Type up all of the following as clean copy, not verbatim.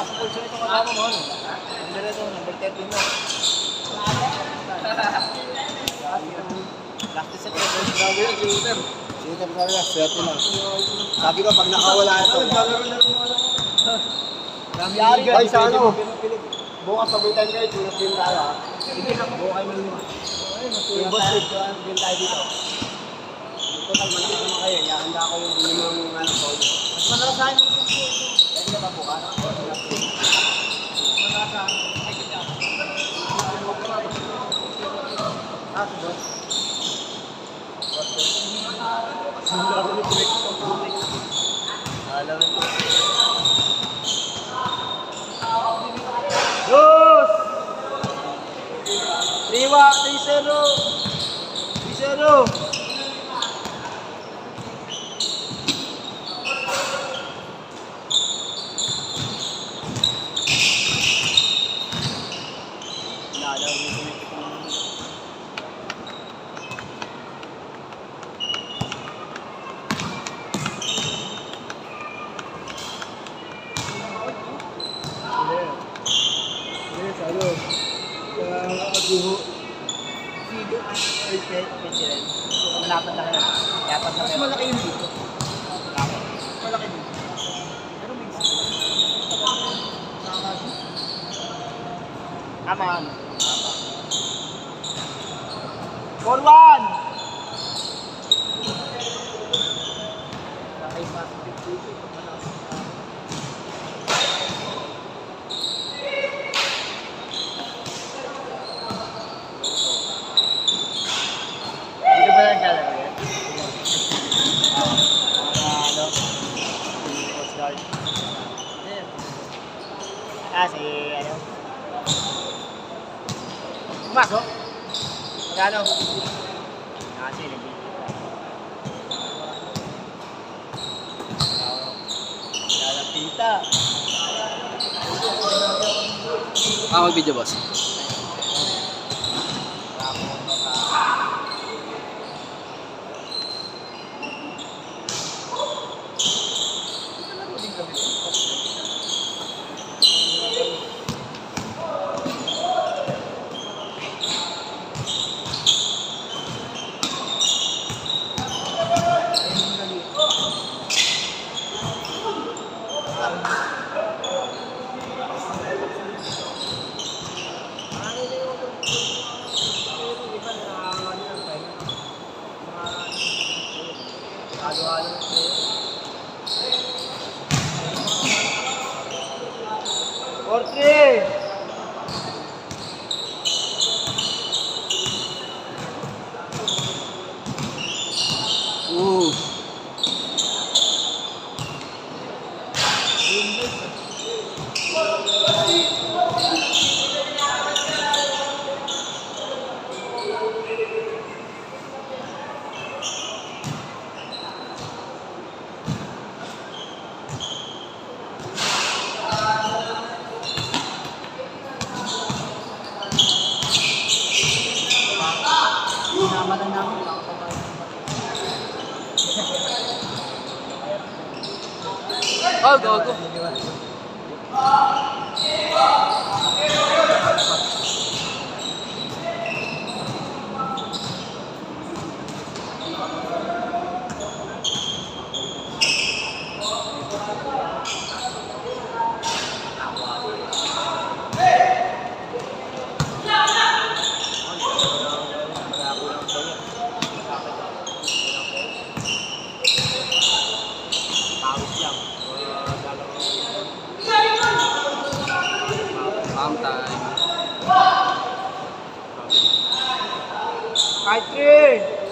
sa pulso ito kasama mo, ano? Ang dala ito, number 13 mo. Last set ito. Grabe yan, si Uter. Si Uter talaga, swerte lang. Sabi ko, pag nakawala ito. Naglalaro-laro mo ano. Yari Ay, sa ano? Bukas pabitan kayo, tunag-game tayo ha. Sige na, bukas kayo mo. Yung boss, tunag-game tayo dito. Ito, malaki naman kayo. Ihanda ko yung minimum ano ko. Mas malakas sa akin yung boss ko. Pwede na ba bukas? Malakas sa akin. Ay, kita. Ah, si boss. Alam mo. Dos! 3-0! 3-0! Malapad na kayo. Yapat na kayo. Mas malaki yung dito. Malaki dito. Pero may isa. Come on. 4-1! Nakay positive dito. Dito ba yung gallery? Ano? Coast Guard. Si ano? Pumasok? Magkano? Kasi nag-ibig. Lalapita. Mag-video boss. Oh, go. Palm time. Kahit 3!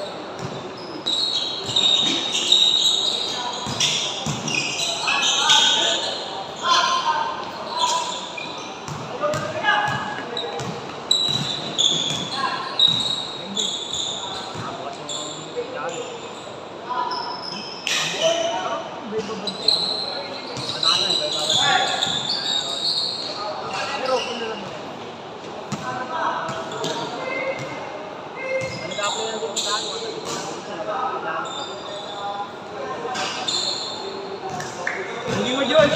Hindi mo yun!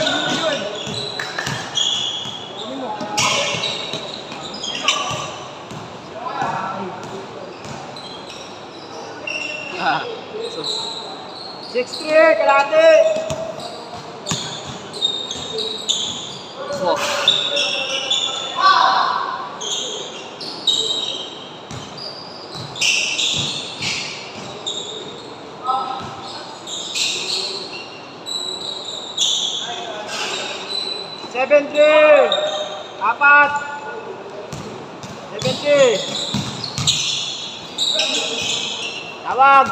So, 6'3", kalate. swak. Seven three. Apat. 70. Tawag.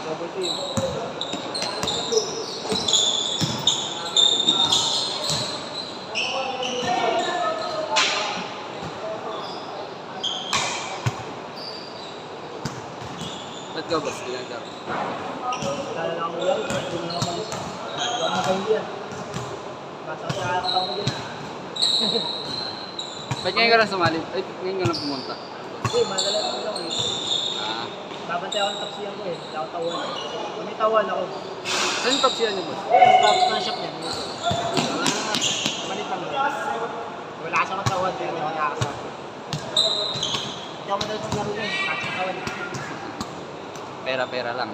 Double team. Let's go, boss. Bilang ka. Wala na akong ulan. Hindi na naman. Wala na kayo yan. Basta sa harap ako dyan. Ba't ngayon ka lang sumali? Ay, ngayon ka lang pumunta. Hindi, madala ako lang eh. Ah. Babantay ako ng taksiyan ko eh. Wala akong tawan. Kung may tawan ako. Saan yung top siya niyo, boss? Eh, tapos na shop niya. Malit lang yun. Wala kasi akong tawan. Kaya hindi ako nakakasama. Hindi ako madalas laro yun. Kasi tawan. Pera-pera lang.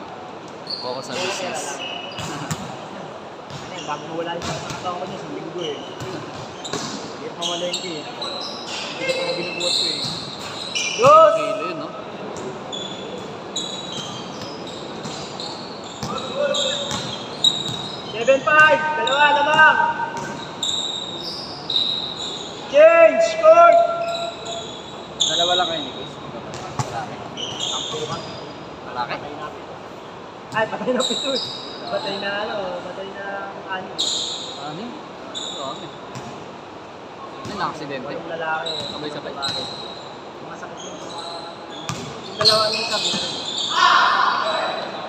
Focus sa business. Ano yun, bago mawala yung pagkakataon ko niya, sa linggo eh. Hindi pa malengke eh. Hindi ko pa binubuhat ko eh. Diyos! Kilo yun, no? Seven five, dalawa, lamang. Change, score! Dalawa lang kayo ni Chris. Malaki. Ang pukan. Malaki? Patay na pito. Ay, patay na pito. Patay na ano, patay na ano. Ano yun? Dami. Ano na aksidente? Yung lalaki. Sabay-sabay. Mga sakit yun. Yung dalawa yung sabi na rin.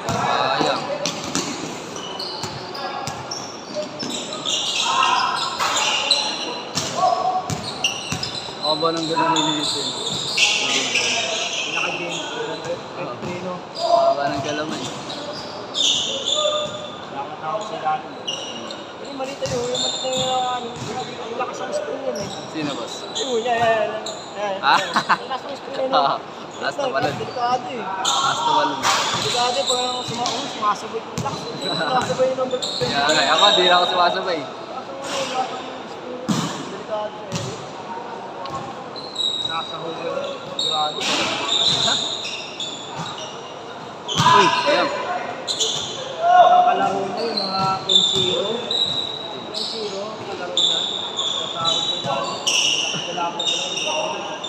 Sayang. Ako ba nang gano'n nililitin? Pinaka-game. Trino. Ako ba nang galaman? Nakatawag sila. Pero mali tayo. Yung mali tayo ano. Yung lakas ng spring yun eh. Sino, boss? Ayun, yan. Ah. Yung lakas ng spring yun. Oo. Last na balon. Delikado eh. Last na balon. Delikado eh. Pag ako sumasabay ko. Lakas. Sumasabay yung number 20. Kaya nga, ako di na ako sumasabay. Delikado eh. Nasa huli yun. Delikado. Uy, ayan. Ang kalaro niya yung mga 10-0. 10-0, kalaro niya. Sa tawag nila. Wala po na.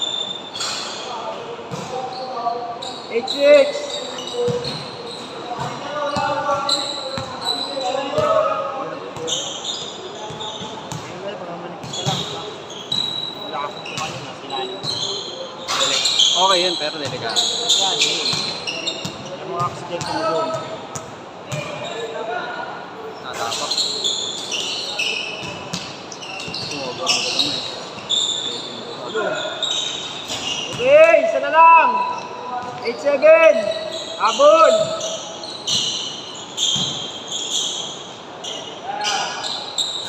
8-6. Anyway, pag manipis ka lang. Wala ka sa tuwa yun. Nasa ilalim. Okay yun, pero delikado. Yan, yun. Yung mga aksidente mo doon. Natapak. Sumobra ang galaman eh. Okay, isa na lang. 8-7. Habol.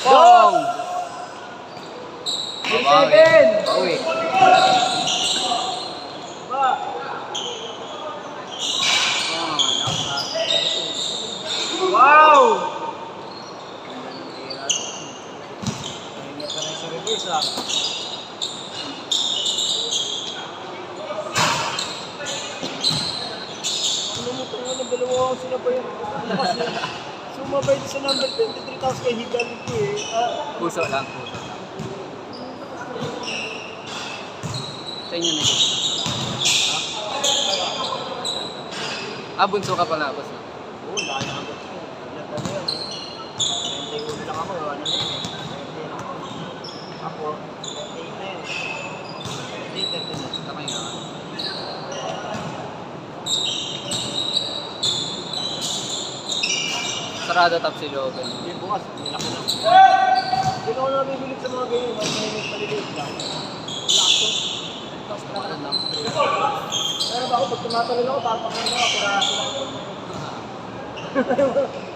Bong! 3-7. Bawi. Ba. Wow! Ingat ka na sa reverse ah. Ano mo ito nga ng dalawa sila pa yung sumabay sa number 23 tapos kay Higal ko eh. Puso lang, puso lang. Sa inyo na ito. Ah, bunso ka pala, boss. Oo, dahil ang gusto ko. Ilan ba na yan eh? 21 lang ako, ano na yun eh. 20 lang ako. Ako, 8 na yun. 8 na yun. Kamay nga. Sarado top si Logan. Hindi bukas, nilaki na. Hindi ko na nabibilig sa mga ganyan, mas may maliliit lang. Lakso. Tapos na lang. Pero ba ako, pag tumatalon ako, papakan mo, piraso lang.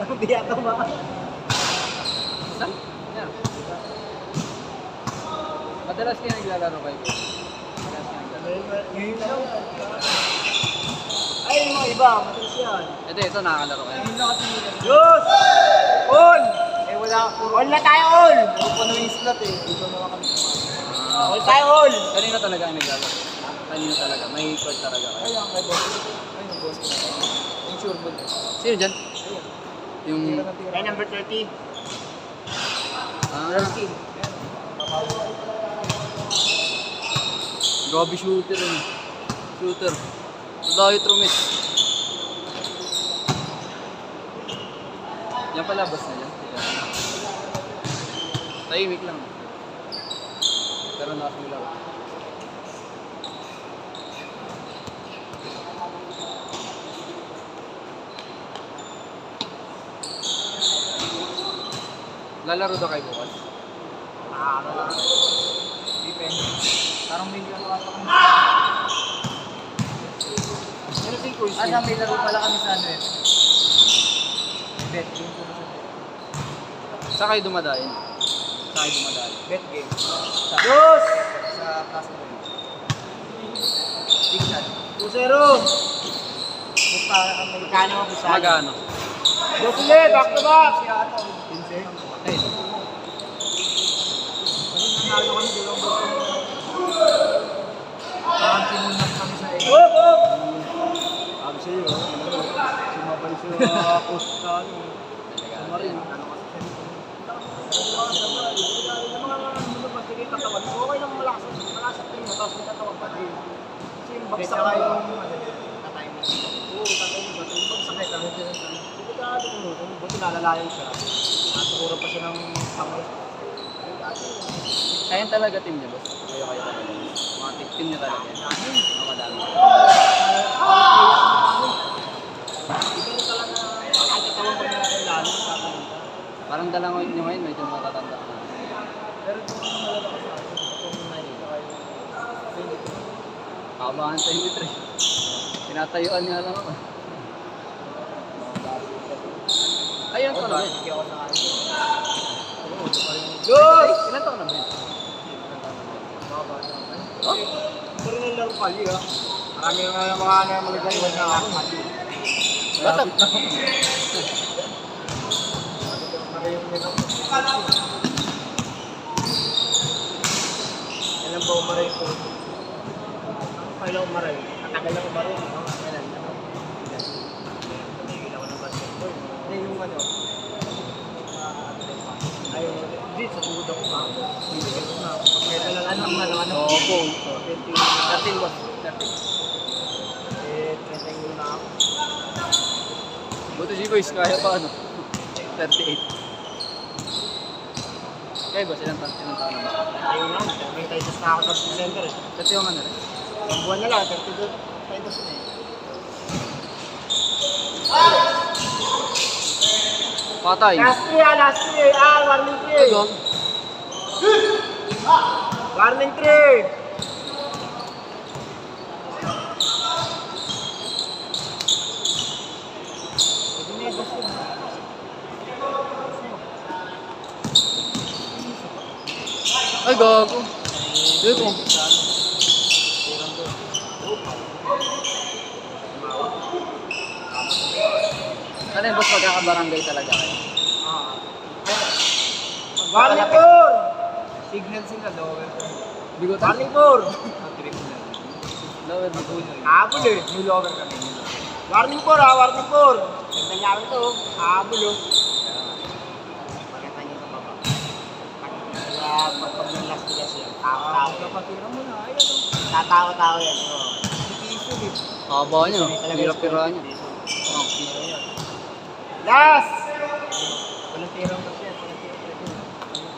Ang diyato ba? Saan? Yan. Madalas kaya naglalaro kayo. Madalas kaya naglalaro. Ngayon lang. Ay, yung mga iba, matalis yan. Ito, nakakalaro kayo. Diyos! All! Eh, wala. All na tayo, all! Puno yung slot eh. Dito na lang kami. All tayo, all! Kanina talaga ang naglalaro. Kanina talaga. May court talaga kayo. Ayun, kay boss. Ayun, yung boss ko na. Yung sure ball. Sino dyan? Yung... Kay number 30. Ah, grabe shooter yun. Shooter. Dahil trumis. Yan pala, boss na yan. Tahimik lang. Pero nakasilaw. Lalaro daw kayo bukas? Depende. Parang may ano ata kami. Pero si Coach. May laro pala kami sa ano eh. Bet game po sa Saan kayo dumadayin? Saan kayo dumadayin? bet game. Diyos! Sa Castle. Big shot. 2-0! Basta ang may Magkano ako sa Magano? Diyos ulit, back to back! si Ato. Hey, Kasi nanalo kami dalawang bot. Parang pinunas kami sa iyo. Hop, hop! Sabi sa'yo, sumabay sa post sa ano. Marin. Okay lang malakas at tingin, tapos may tatawag pa rin. Kasi yung bagsak Saka na yung yung tatay mo. oo, tatay mo ba? Yung bagsak na ito, buti nalalayan siya. Naturo pa siya ng kamay. ayun talaga team niya, boss. Kayo talaga. Mga team niya talaga. Mga madami. Hindi mo talaga makakatawag mo na kailangan sa akin. Parang dalangoy niyo ngayon, medyo matatanda ka na. Pero kung malala ka sa akin, kung nakita kayo, hindi ko. Kabahan sa hindi, Tre. Tinatayuan niya lang ako. Ayun ko na, Ben. Sige ako sa akin. Diyos! Ilan taon na, Ben? Oh? Ito rin yung laro kali ha. Marami nga mga magagaliwan na ako. Bata. Ilan ba umaray ko? Kailan umaray? Katagal lang umaray. Kailan? Tumigil ako ng basketball. Hindi yung ano. Ay, hindi. Sa tuhod ako pa. Hindi ko na. Pag may dalalan ng ano. Opo. 13 was. 30. Eh, 31 na ako. Buti si Boys, kaya pa ano? 38. Kayo ba? Ilang taon na ba? Ayun lang. May tayos na ako sa center eh. Kasi yung ano rin. Ang buwan na lang. 32 tayos na eh. Patay. Last 3 last 3. Warning 3. Ayun. Warning 3. Ay, gago. Dito. Ano yung boss, magkakabarangay talaga kayo? Warning 4. Signal sila lower. Bigutan? Warning 4. Trip na. Lower na po. Habol eh. New lower kami. Warning 4 ha. Warning 4. Ganda niya ito. Habol oh. Pakita niyo ito baba. Kaya pag nag-last nila siya. Tao-tao. Kapatira mo na. Ay ano. Tatawa-tao yan. oh. Piso eh. Haba niya. Hirap tirahan niya. Oh. Last! Walang tirang kasi yan. Walang tirang kasi.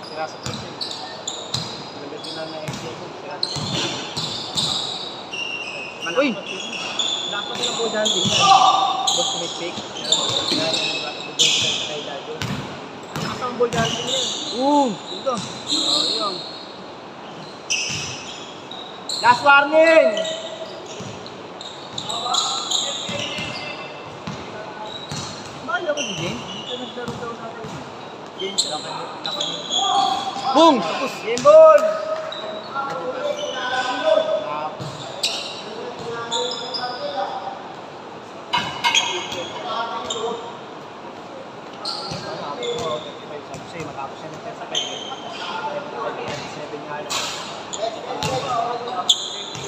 Sira sa person. Nalagay sila na exit. Sira sa person. Uy! Dapat nila po dyan din yan. Boss may fake. Yan. Yan. Dapat po dyan sila sa kay dad. ball dancing yan. Dito. Oh, yun. Last warning! Mahal ako ni James. Dito naglaro daw natin. James, naka Boom! Game ball!